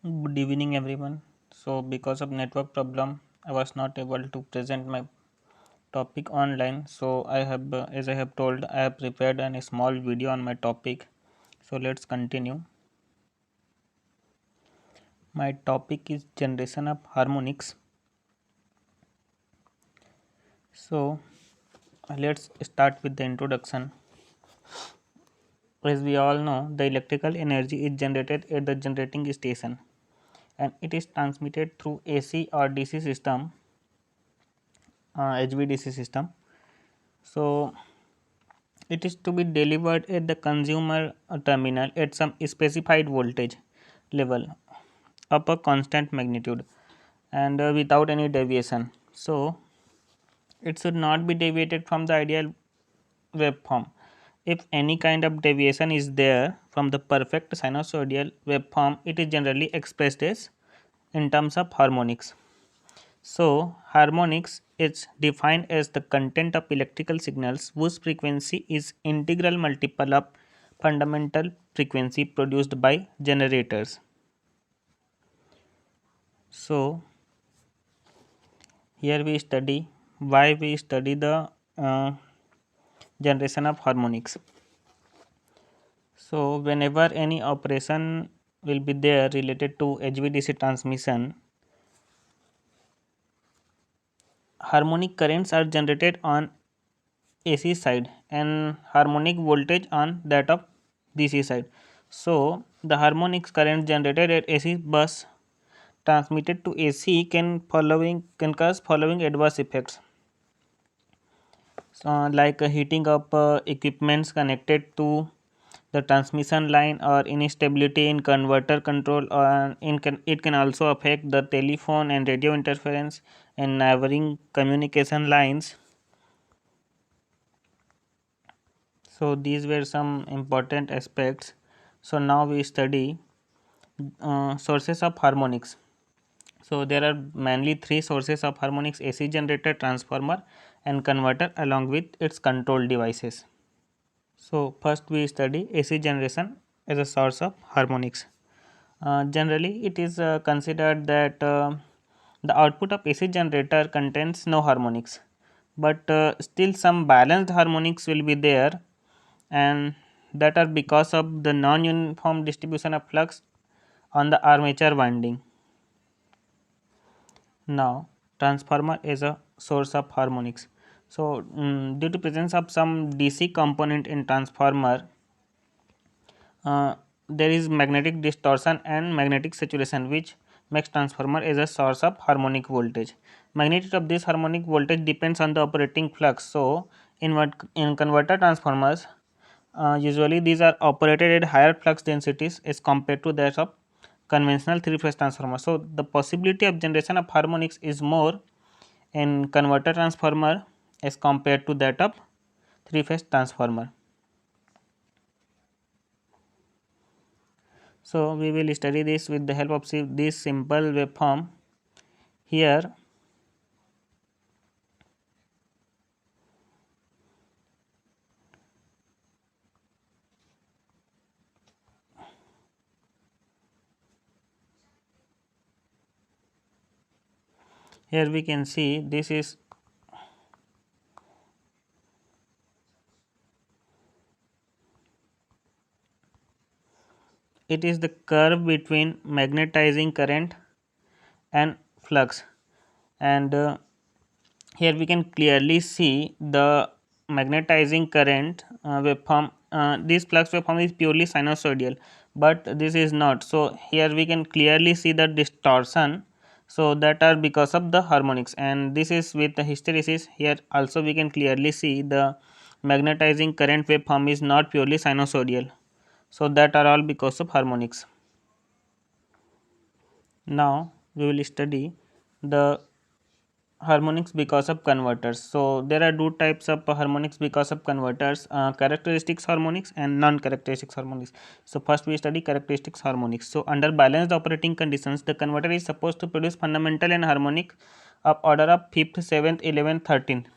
Good evening, everyone. So, because of network problem, I was not able to present my topic online. So, as I have told, I have prepared a small video on my topic. So, let's continue. My topic is generation of harmonics. So, let's start with the introduction. As we all know, the electrical energy is generated at the generating station, and it is transmitted through AC or DC system, HVDC system. So, it is to be delivered at the consumer terminal at some specified voltage level of a constant magnitude and without any deviation. So, it should not be deviated from the ideal waveform. If any kind of deviation is there from the perfect sinusoidal waveform, it is generally expressed as in terms of harmonics. So, harmonics is defined as the content of electrical signals whose frequency is integral multiple of fundamental frequency produced by generators. So, here we study why we study the uh, generation of harmonics. So, whenever any operation will be there related to HVDC transmission, harmonic currents are generated on AC side and harmonic voltage on that of DC side. So, the harmonics current generated at AC bus transmitted to AC can cause following adverse effects. So, like heating up equipments connected to the transmission line or instability in converter control, or it can also affect the telephone and radio interference and neighboring communication lines. So, these were some important aspects. So, now we study sources of harmonics. So, there are mainly three sources of harmonics: AC generator, transformer and converter along with its control devices. So, first we study AC generation as a source of harmonics. Generally, it is considered that the output of AC generator contains no harmonics, but still some balanced harmonics will be there, and that are because of the non-uniform distribution of flux on the armature winding. Now, transformer is a source of harmonics. So, due to presence of some DC component in transformer, there is magnetic distortion and magnetic saturation, which makes transformer as a source of harmonic voltage. Magnitude of this harmonic voltage depends on the operating flux. So, in converter transformers, usually these are operated at higher flux densities as compared to that of conventional three phase transformer. So, the possibility of generation of harmonics is more in converter transformer as compared to that of three phase transformer. So, we will study this with the help of this simple waveform. Here, here we can see this is it is the curve between magnetizing current and flux, and here we can clearly see the magnetizing current waveform. This flux waveform is purely sinusoidal, but this is not. So, here we can clearly see the distortion. So, that are because of the harmonics, and this is with the hysteresis. Here also we can clearly see the magnetizing current waveform is not purely sinusoidal. So, that are all because of harmonics. Now, we will study the harmonics because of converters. So, there are two types of harmonics because of converters: characteristics harmonics and non-characteristics harmonics. So, first we study characteristics harmonics. So, under balanced operating conditions, the converter is supposed to produce fundamental and harmonic of order of 5th, 7th, 11th, 13th.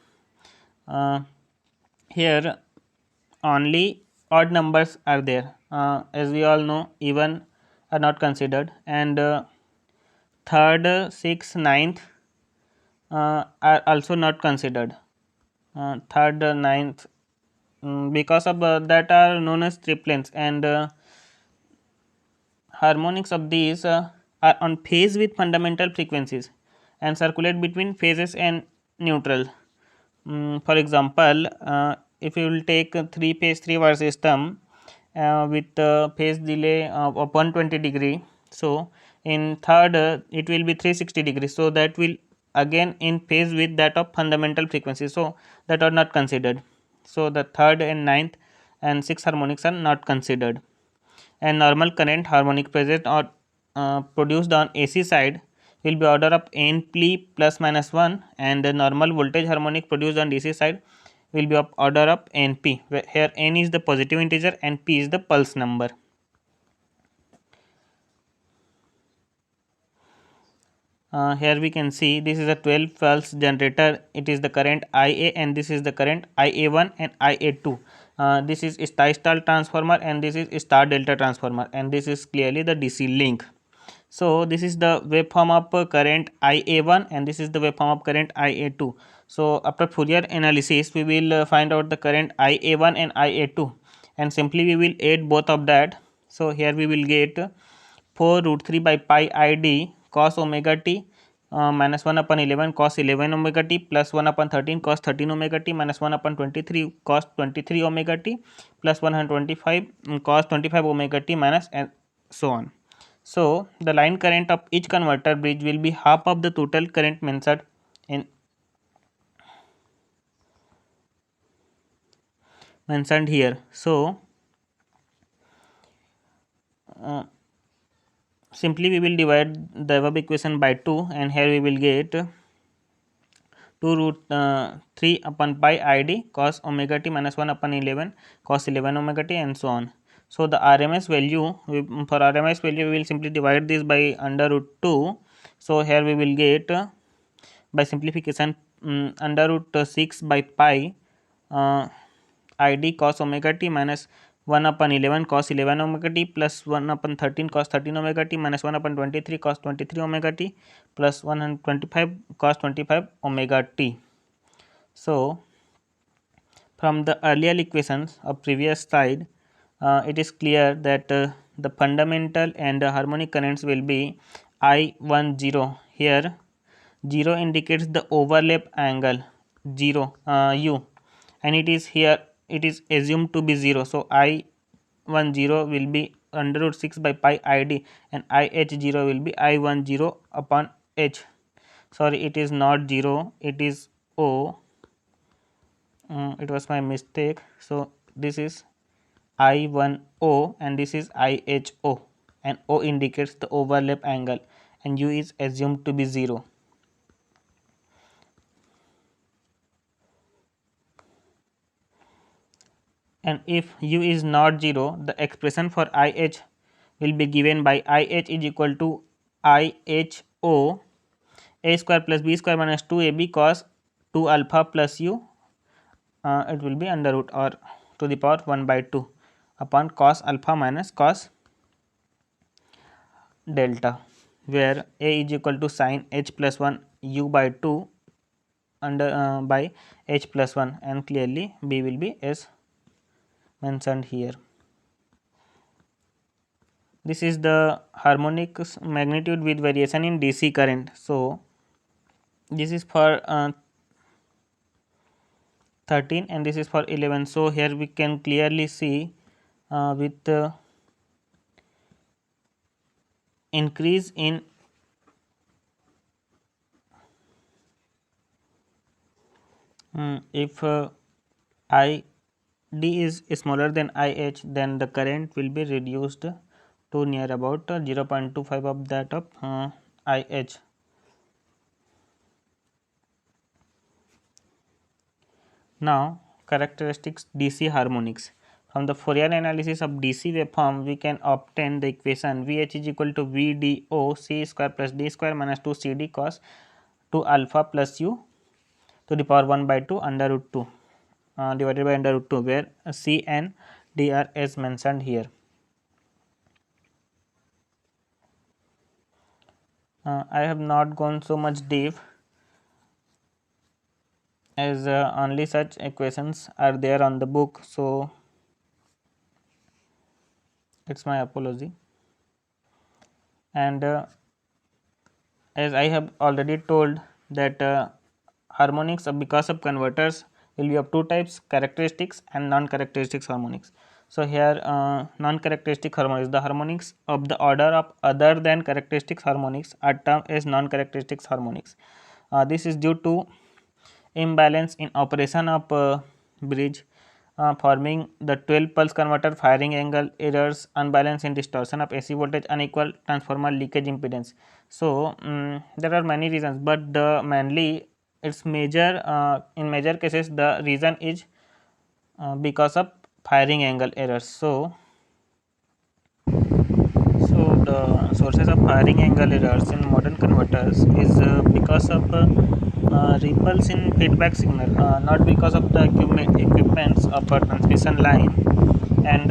Uh, Here only odd numbers are there. As we all know, even are not considered, and third, sixth, ninth are also not considered. Third, ninth, because of that are known as triplets, and harmonics of these are on phase with fundamental frequencies and circulate between phases and neutral. For example, if you will take a 3 phase 3 wire system with phase delay of 120 degree, so in third it will be 360 degrees, so that will again in phase with that of fundamental frequency, so that are not considered. So the third and ninth and sixth harmonics are not considered, and normal current harmonic present or produced on AC side will be order of Np plus minus 1, and the normal voltage harmonic produced on DC side will be of order of Np, where here N is the positive integer and P is the pulse number. Here we can see this is a 12 pulse generator. It is the current IA and this is the current IA1 and IA2. This is star star transformer and this is star delta transformer, and this is clearly the DC link. So this is the waveform of current IA1 and this is the waveform of current IA2. So after Fourier analysis we will find out the current IA1 and IA2, and simply we will add both of that. So here we will get 4 root 3 by pi id cos omega t minus 1 upon 11 cos 11 omega t plus 1 upon 13 cos 13 omega t minus 1 upon 23 cos 23 omega t plus 125 cos 25 omega t minus and so on. So the line current of each converter bridge will be half of the total current mentioned here. So simply we will divide the above equation by 2, and here we will get 2 root 3 upon pi id cos omega t minus 1 upon 11 cos 11 omega t and so on. So the RMS value, for RMS value we will simply divide this by under root 2. So here we will get by simplification under root 6 by pi id cos omega t minus 1 upon 11 cos 11 omega t plus 1 upon 13 cos 13 omega t minus 1 upon 23 cos 23 omega t plus 125 cos 25 omega t. So from the earlier equations of previous slide, it is clear that the fundamental and the harmonic currents will be I10. Here 0 indicates the overlap angle 0 u, and it is here it is assumed to be 0. So I10 will be under root 6 by pi id, and IH0 will be I10 upon h. Sorry, it is not 0, it is O. It was my mistake. So this is I10 and this is IHO, and O indicates the overlap angle and U is assumed to be 0. And if U is not 0, the expression for IH will be given by IH is equal to IHO A square plus B square minus 2AB cos 2 alpha plus U. It will be under root or to the power 1 by 2 upon cos alpha minus cos delta, where A is equal to sin h plus 1 U by 2 under by h plus 1, and clearly B will be as mentioned here. This is the harmonic magnitude with variation in DC current. So this is for 13 and this is for 11. So here we can clearly see with increase in if I d is smaller than IH, then the current will be reduced to near about 0.25 of that of IH. Now characteristics DC harmonics. From the Fourier analysis of DC waveform, we can obtain the equation VH is equal to VDO C square plus D square minus 2 CD cos 2 alpha plus U to the power 1 by 2 under root 2 divided by under root 2, where C and D are as mentioned here. I have not gone so much deep, as only such equations are there on the book, so it's my apology. And as I have already told that harmonics because of converters will be of two types, characteristics and non-characteristics harmonics. So here non-characteristic harmonics, the harmonics of the order of other than characteristics harmonics are termed as non-characteristics harmonics. This is due to imbalance in operation of bridge, forming the 12 pulse converter, firing angle errors, unbalance in distortion of AC voltage, unequal transformer leakage impedance. So there are many reasons, but the mainly its major in major cases the reason is because of firing angle errors. So the sources of firing angle errors in modern converters is because of ripples in feedback signal, not because of the equipments of a transmission line, and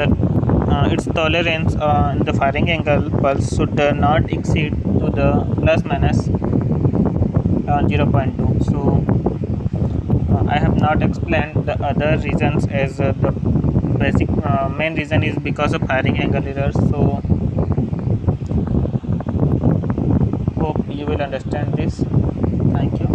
its tolerance in the firing angle pulse should not exceed to the plus minus 0.2. So I have not explained the other reasons, as the basic main reason is because of firing angle errors. So hope you will understand this. Thank you.